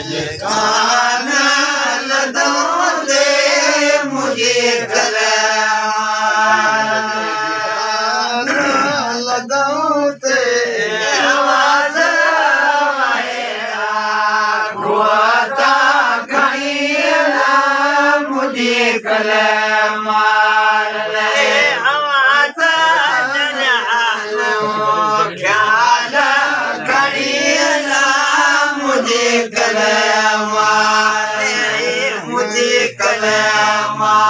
काना लदौते मुझे कलमा लदौते आवाज गुआता कहिया मुझे कलमा आवाज ख्याल करिया मुझे कलमा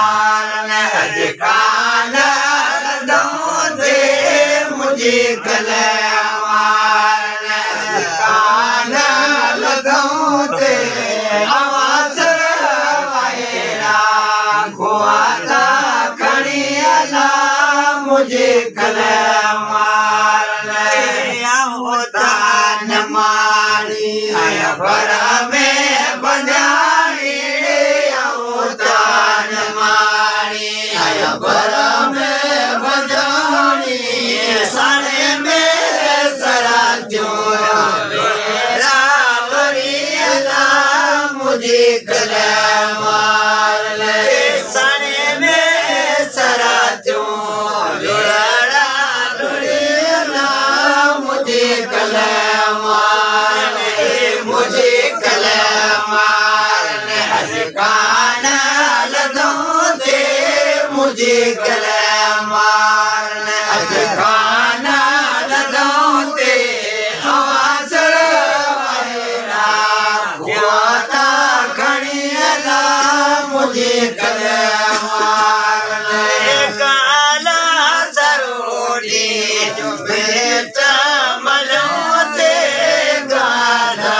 कान लदौते मुझे कलमा कान लदौते आवाज गुआता करिया मुझे कलमा न मारी आया भरा में बजारी न मारी आया भरा में बजारी सारे में सरा रावरी मुझे कलमा सारे में सरा मुझे कलमा मुझे कलमा कान लदौते मुझे कलमा कान लदौते आवाज गुआता करिया मुझे कलमा काला सरोड़ी बेटा मलौते गाना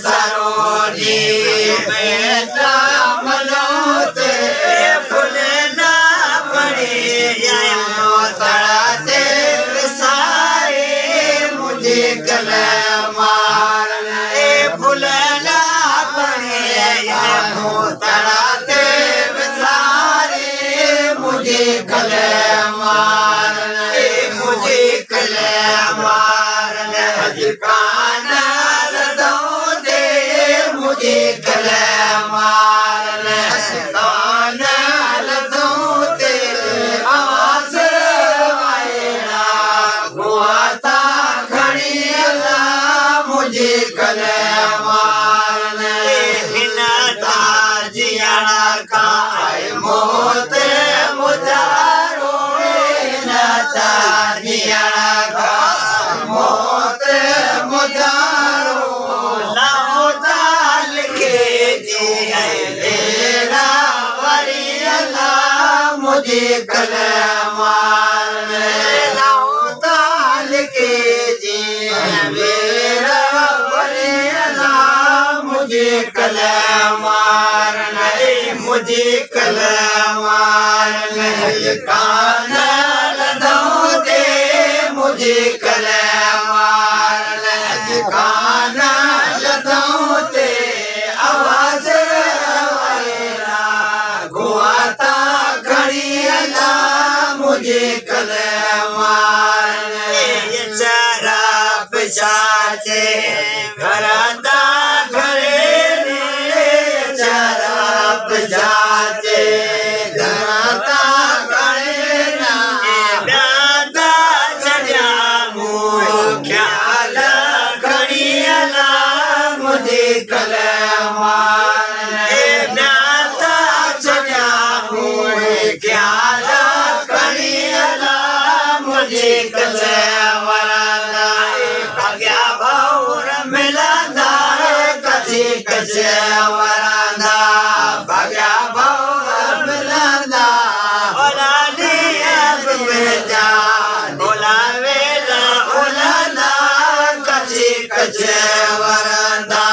सरोड़ी बेटा मलौते फूल ना पड़े तड़ाते सारे मुझे कलमा फूल ना पड़े तड़ाते सारे मुझे कलमा मुझे कलमा कान लदौते मुझे कलमा कान लदौते आवाज गुआता करिया मुझे कलमा जिया का मोत मुजारो जिया का मोत मुजारो लाओ दाल के जिया वरिया मुझे कलमा लाओ दाल के जिया वरिया मुझे कलमा मुझे कलमा कान लदौते मुझे कलमा कान लदौते आवाज गुआता करिया मुझे कलमा चारा पिछाचे घराता घरे चारा पिछाचे घराता घरे ब्याता चढ़ा ख्याल करिया मुझे कलमा ब्याता चढ़ा ख्याल करिया मुझे कलमा भाग्या भौर मिलादा कचे कचे वरादा भाग्या भौर मिलादा ओलानी अब बेजा बोलावेला ओलादा कचे कचे वरादा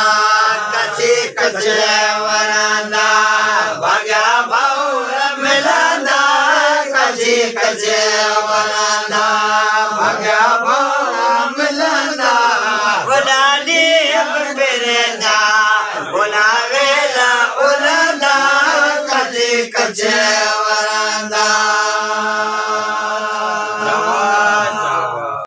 कचे कचे वरादा भाग्या भौर मिलादा कचे कचे वरादा भाग्या भौर मिलादा ओलानी अब बेजा बोलावेला ओलादा कचे कचे